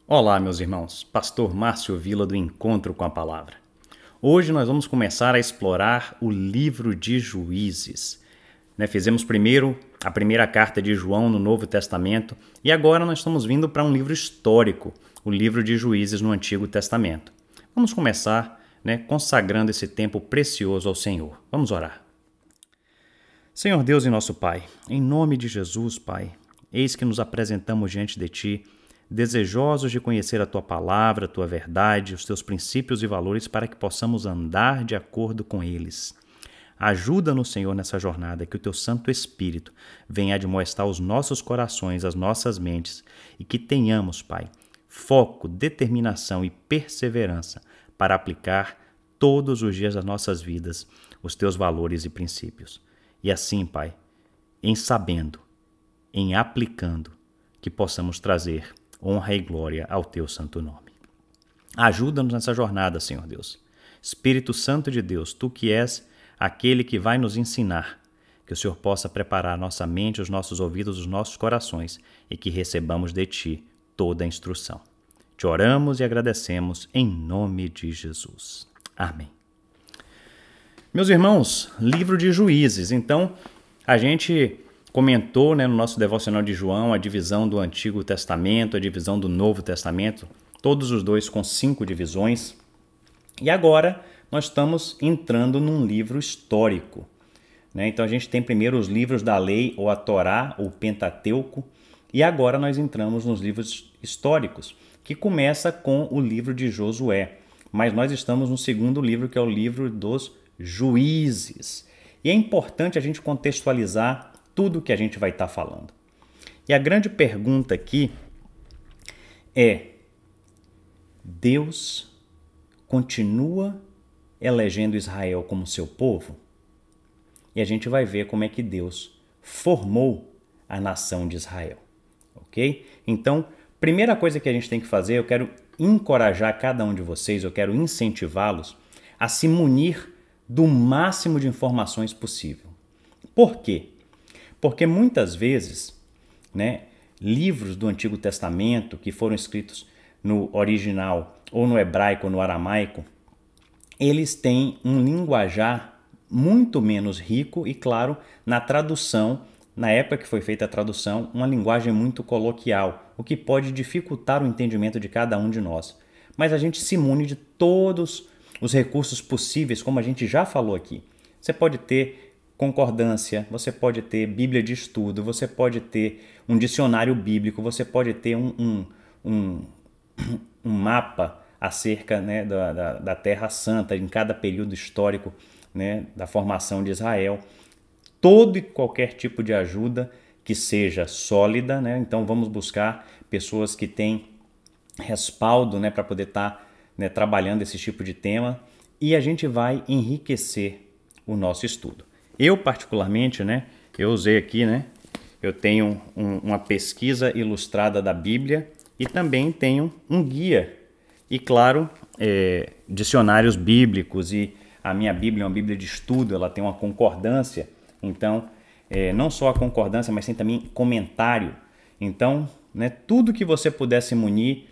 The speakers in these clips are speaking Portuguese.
Olá, meus irmãos. Pastor Márcio Vila do Encontro com a Palavra. Hoje nós vamos começar a explorar o livro de Juízes. Fizemos primeiro a primeira carta de João no Novo Testamento e agora nós estamos vindo para um livro histórico, o livro de Juízes no Antigo Testamento. Vamos começar consagrando esse tempo precioso ao Senhor. Vamos orar. Senhor Deus e nosso Pai, em nome de Jesus, Pai, eis que nos apresentamos diante de Ti, desejosos de conhecer a Tua palavra, a Tua verdade, os Teus princípios e valores para que possamos andar de acordo com eles. Ajuda-nos, Senhor, nessa jornada, que o Teu Santo Espírito venha admoestar os nossos corações, as nossas mentes, e que tenhamos, Pai, foco, determinação e perseverança para aplicar todos os dias das nossas vidas os Teus valores e princípios. E assim, Pai, em sabendo, em aplicando, que possamos trazer honra e glória ao Teu santo nome. Ajuda-nos nessa jornada, Senhor Deus. Espírito Santo de Deus, Tu que és aquele que vai nos ensinar, que o Senhor possa preparar a nossa mente, os nossos ouvidos, os nossos corações e que recebamos de Ti toda a instrução. Te oramos e agradecemos em nome de Jesus. Amém. Meus irmãos, livro de Juízes. Então, a gente comentou no nosso devocional de João a divisão do Antigo Testamento, a divisão do Novo Testamento, todos os dois com 5 divisões. E agora nós estamos entrando num livro histórico. Então a gente tem primeiro os livros da lei, ou a Torá, ou o Pentateuco, e agora nós entramos nos livros históricos, que começa com o livro de Josué. Mas nós estamos no segundo livro, que é o livro dos Juízes. E é importante a gente contextualizar tudo que a gente vai estar falando. E a grande pergunta aqui é: Deus continua elegendo Israel como seu povo? E a gente vai ver como é que Deus formou a nação de Israel, ok? Então, primeira coisa que a gente tem que fazer, eu quero encorajar cada um de vocês, eu quero incentivá-los a se munir do máximo de informações possível. Por quê? Porque muitas vezes, livros do Antigo Testamento que foram escritos no original, ou no hebraico ou no aramaico, eles têm um linguajar muito menos rico e, claro, na tradução, na época que foi feita a tradução, uma linguagem muito coloquial, o que pode dificultar o entendimento de cada um de nós. Mas a gente se mune de todos os recursos possíveis, como a gente já falou aqui. Você pode ter concordância, você pode ter Bíblia de estudo, você pode ter um dicionário bíblico, você pode ter um mapa acerca da Terra Santa em cada período histórico da formação de Israel. Todo e qualquer tipo de ajuda que seja sólida, então vamos buscar pessoas que têm respaldo para poder estar trabalhando esse tipo de tema, e a gente vai enriquecer o nosso estudo. Eu, particularmente, eu usei aqui, eu tenho uma pesquisa ilustrada da Bíblia e também tenho um guia e, claro, dicionários bíblicos, e a minha Bíblia é uma Bíblia de estudo, ela tem uma concordância, então, não só a concordância, mas tem também comentário. Então, tudo que você puder se munir,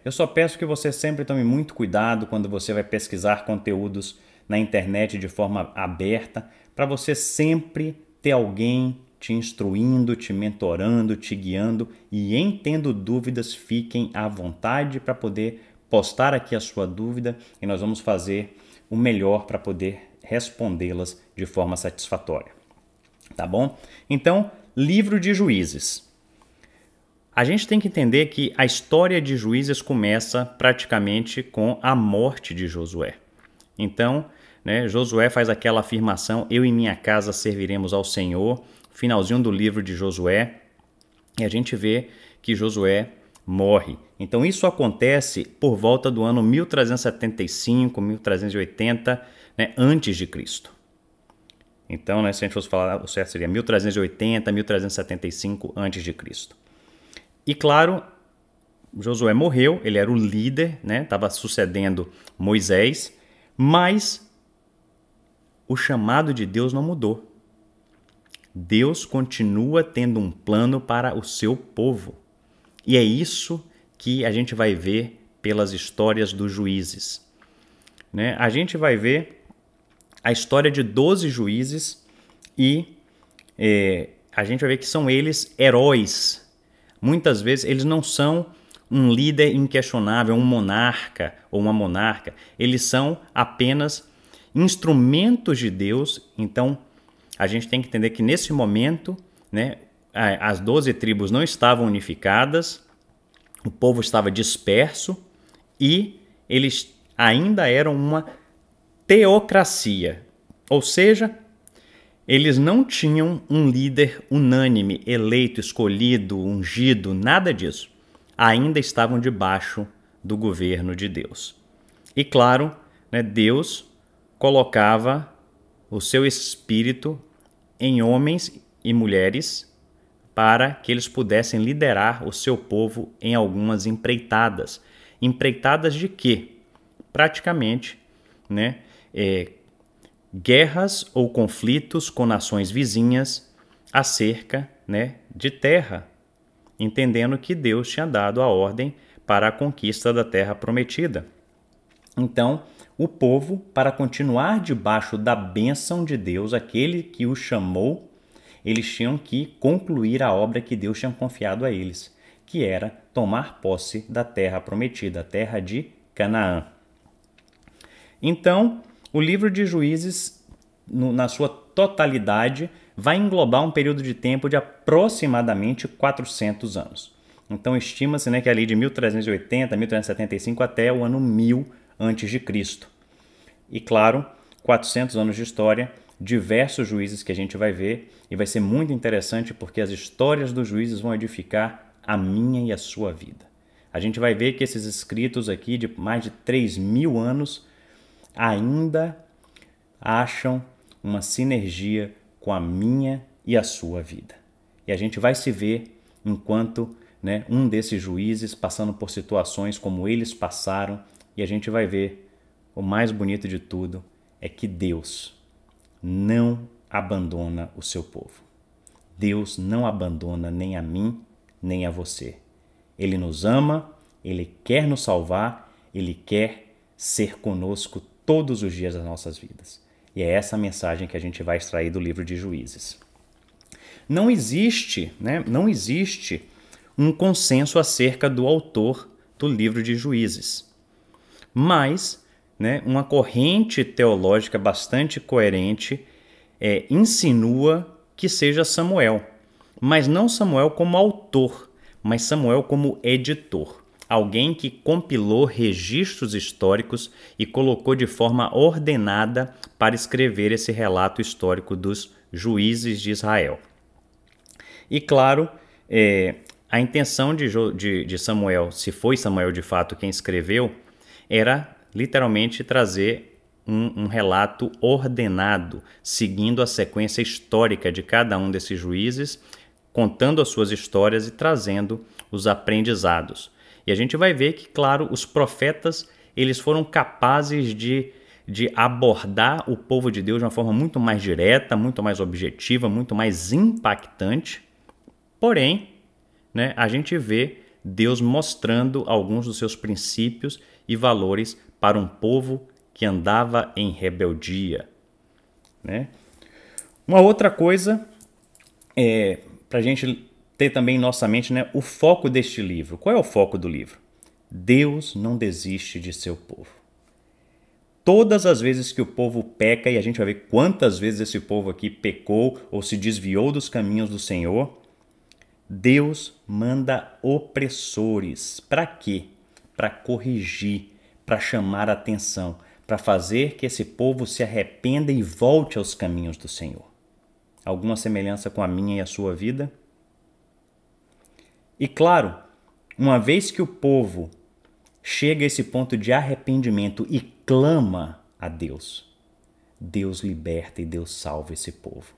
eu só peço que você sempre tome muito cuidado quando você vai pesquisar conteúdos na internet de forma aberta, para você sempre ter alguém te instruindo, te mentorando, te guiando, e em tendo dúvidas, fiquem à vontade para poder postar aqui a sua dúvida e nós vamos fazer o melhor para poder respondê-las de forma satisfatória. Tá bom? Então, livro de Juízes. A gente tem que entender que a história de Juízes começa praticamente com a morte de Josué. Então, Josué faz aquela afirmação: eu e minha casa serviremos ao Senhor. Finalzinho do livro de Josué, e a gente vê que Josué morre. Então isso acontece por volta do ano 1375, 1380, antes de Cristo. Então, se a gente fosse falar, o certo seria 1380, 1375 antes de Cristo. E claro, Josué morreu, ele era o líder, estava sucedendo Moisés, mas o chamado de Deus não mudou. Deus continua tendo um plano para o seu povo. E é isso que a gente vai ver pelas histórias dos juízes, né? A gente vai ver a história de 12 juízes e a gente vai ver que são eles heróis. Muitas vezes eles não são um líder inquestionável, um monarca ou uma monarca. Eles são apenas instrumentos de Deus. Então, a gente tem que entender que nesse momento, né, as 12 tribos não estavam unificadas, o povo estava disperso e eles ainda eram uma teocracia. Ou seja, eles não tinham um líder unânime, eleito, escolhido, ungido, nada disso. Ainda estavam debaixo do governo de Deus. E claro, né, Deus colocava o seu espírito em homens e mulheres para que eles pudessem liderar o seu povo em algumas empreitadas. Empreitadas de quê? Praticamente, né, guerras ou conflitos com nações vizinhas acerca, né, de terra, entendendo que Deus tinha dado a ordem para a conquista da terra prometida. Então, o povo, para continuar debaixo da bênção de Deus, aquele que o chamou, eles tinham que concluir a obra que Deus tinha confiado a eles, que era tomar posse da terra prometida, a terra de Canaã. Então, o livro de Juízes, na sua totalidade, vai englobar um período de tempo de aproximadamente 400 anos. Então, estima-se, né, que ali de 1380, 1375 até o ano 1000 a.C. E, claro, 400 anos de história, diversos juízes que a gente vai ver, e vai ser muito interessante porque as histórias dos juízes vão edificar a minha e a sua vida. A gente vai ver que esses escritos aqui de mais de 3.000 anos ainda acham uma sinergia com a minha e a sua vida. E a gente vai se ver enquanto, né, um desses juízes passando por situações como eles passaram, e a gente vai ver o mais bonito de tudo é que Deus não abandona o seu povo. Deus não abandona nem a mim, nem a você. Ele nos ama, Ele quer nos salvar, Ele quer ser conosco todos os dias das nossas vidas. E é essa a mensagem que a gente vai extrair do livro de Juízes. Não existe um consenso acerca do autor do livro de Juízes. Mas, né, uma corrente teológica bastante coerente insinua que seja Samuel. Mas não Samuel como autor, mas Samuel como editor. Alguém que compilou registros históricos e colocou de forma ordenada para escrever esse relato histórico dos juízes de Israel. E claro, a intenção de Samuel, se foi Samuel de fato quem escreveu, era literalmente trazer um relato ordenado, seguindo a sequência histórica de cada um desses juízes, contando as suas histórias e trazendo os aprendizados. E a gente vai ver que, claro, os profetas eles foram capazes de abordar o povo de Deus de uma forma muito mais direta, muito mais objetiva, muito mais impactante. Porém, né, a gente vê Deus mostrando alguns dos seus princípios e valores para um povo que andava em rebeldia, né? Uma outra coisa para a gente ter também em nossa mente, né, o foco deste livro. Qual é o foco do livro? Deus não desiste de seu povo. Todas as vezes que o povo peca, e a gente vai ver quantas vezes esse povo aqui pecou ou se desviou dos caminhos do Senhor, Deus manda opressores. Para quê? Para corrigir, para chamar a atenção, para fazer que esse povo se arrependa e volte aos caminhos do Senhor. Alguma semelhança com a minha e a sua vida? E claro, uma vez que o povo chega a esse ponto de arrependimento e clama a Deus, Deus liberta e Deus salva esse povo.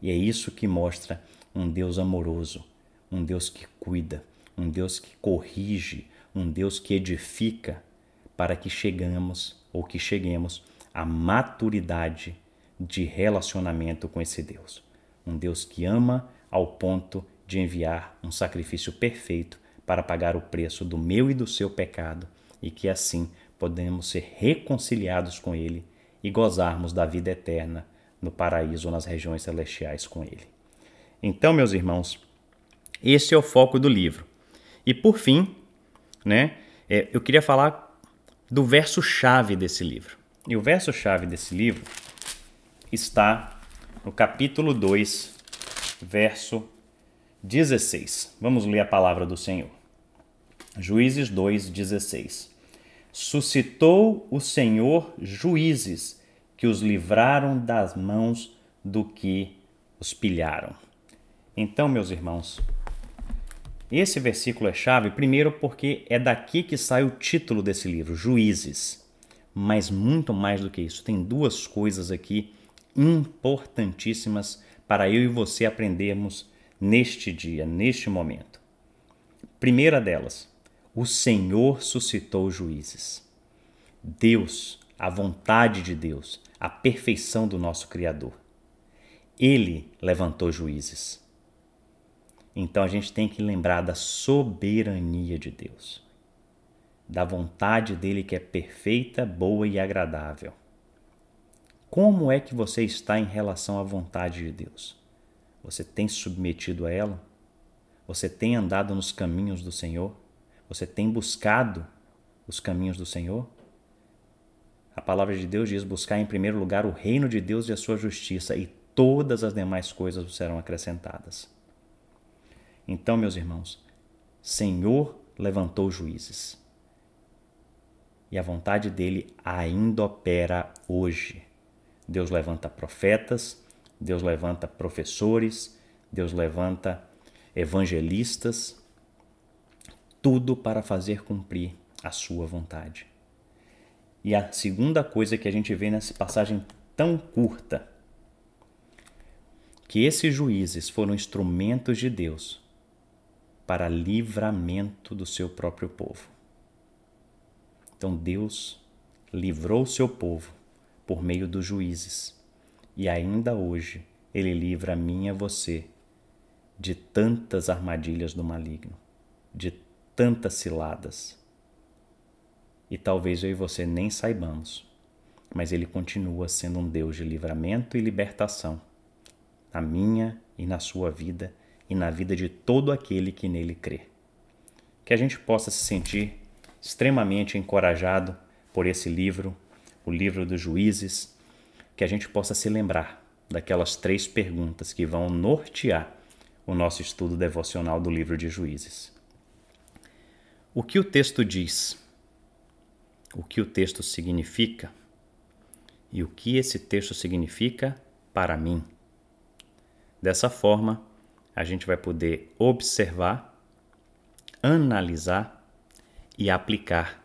E é isso que mostra um Deus amoroso, um Deus que cuida, um Deus que corrige, um Deus que edifica, para que cheguemos à maturidade de relacionamento com esse Deus. Um Deus que ama ao ponto de enviar um sacrifício perfeito para pagar o preço do meu e do seu pecado, e que assim podemos ser reconciliados com Ele e gozarmos da vida eterna no paraíso ou nas regiões celestiais com Ele. Então, meus irmãos, esse é o foco do livro. E por fim, eu queria falar do verso-chave desse livro. E o verso-chave desse livro está no capítulo 2, verso 16. Vamos ler a palavra do Senhor. Juízes 2:16. Suscitou o Senhor juízes que os livraram das mãos do que os pilharam. Então, meus irmãos, esse versículo é chave, primeiro porque é daqui que sai o título desse livro, Juízes. Mas muito mais do que isso, tem duas coisas aqui importantíssimas para eu e você aprendermos neste dia, neste momento. Primeira delas, o Senhor suscitou juízes. Deus, a vontade de Deus, a perfeição do nosso Criador. Ele levantou juízes. Então a gente tem que lembrar da soberania de Deus, da vontade dele que é perfeita, boa e agradável. Como é que você está em relação à vontade de Deus? Você tem se submetido a ela? Você tem andado nos caminhos do Senhor? Você tem buscado os caminhos do Senhor? A palavra de Deus diz: buscar em primeiro lugar o reino de Deus e a sua justiça, e todas as demais coisas serão acrescentadas. Então, meus irmãos, Senhor levantou juízes. E a vontade dele ainda opera hoje. Deus levanta profetas, Deus levanta professores, Deus levanta evangelistas, tudo para fazer cumprir a sua vontade. E a segunda coisa que a gente vê nessa passagem tão curta, que esses juízes foram instrumentos de Deus para livramento do seu próprio povo. Então Deus livrou o seu povo por meio dos juízes. E ainda hoje Ele livra a mim e a você de tantas armadilhas do maligno, de tantas ciladas. E talvez eu e você nem saibamos, mas Ele continua sendo um Deus de livramento e libertação, na minha e na sua vida e na vida de todo aquele que nele crê. Que a gente possa se sentir extremamente encorajado por esse livro, o livro dos Juízes, que a gente possa se lembrar daquelas 3 perguntas que vão nortear o nosso estudo devocional do livro de Juízes. O que o texto diz? O que o texto significa? E o que esse texto significa para mim? Dessa forma, a gente vai poder observar, analisar e aplicar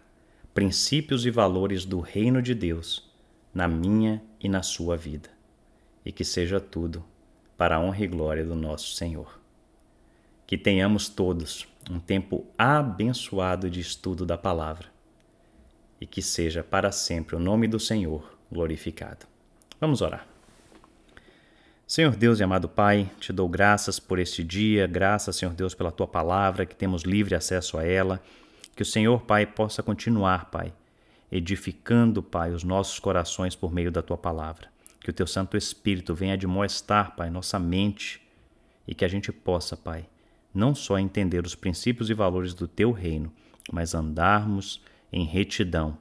princípios e valores do reino de Deus na minha e na sua vida. E que seja tudo para a honra e glória do nosso Senhor. Que tenhamos todos um tempo abençoado de estudo da palavra. E que seja para sempre o nome do Senhor glorificado. Vamos orar. Senhor Deus e amado Pai, te dou graças por este dia, graças, Senhor Deus, pela Tua palavra, que temos livre acesso a ela, que o Senhor, Pai, possa continuar, Pai, edificando, Pai, os nossos corações por meio da Tua palavra, que o Teu Santo Espírito venha admoestar, Pai, nossa mente, e que a gente possa, Pai, não só entender os princípios e valores do Teu reino, mas andarmos em retidão,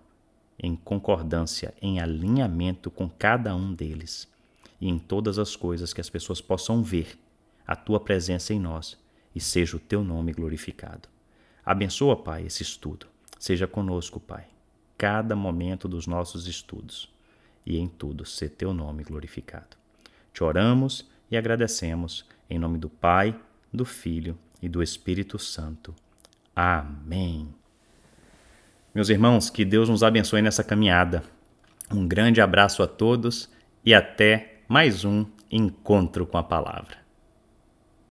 em concordância, em alinhamento com cada um deles. E em todas as coisas que as pessoas possam ver a Tua presença em nós e seja o Teu nome glorificado. Abençoa, Pai, esse estudo. Seja conosco, Pai, cada momento dos nossos estudos e em tudo ser Teu nome glorificado. Te oramos e agradecemos em nome do Pai, do Filho e do Espírito Santo. Amém. Meus irmãos, que Deus nos abençoe nessa caminhada. Um grande abraço a todos e até mais um encontro com a palavra.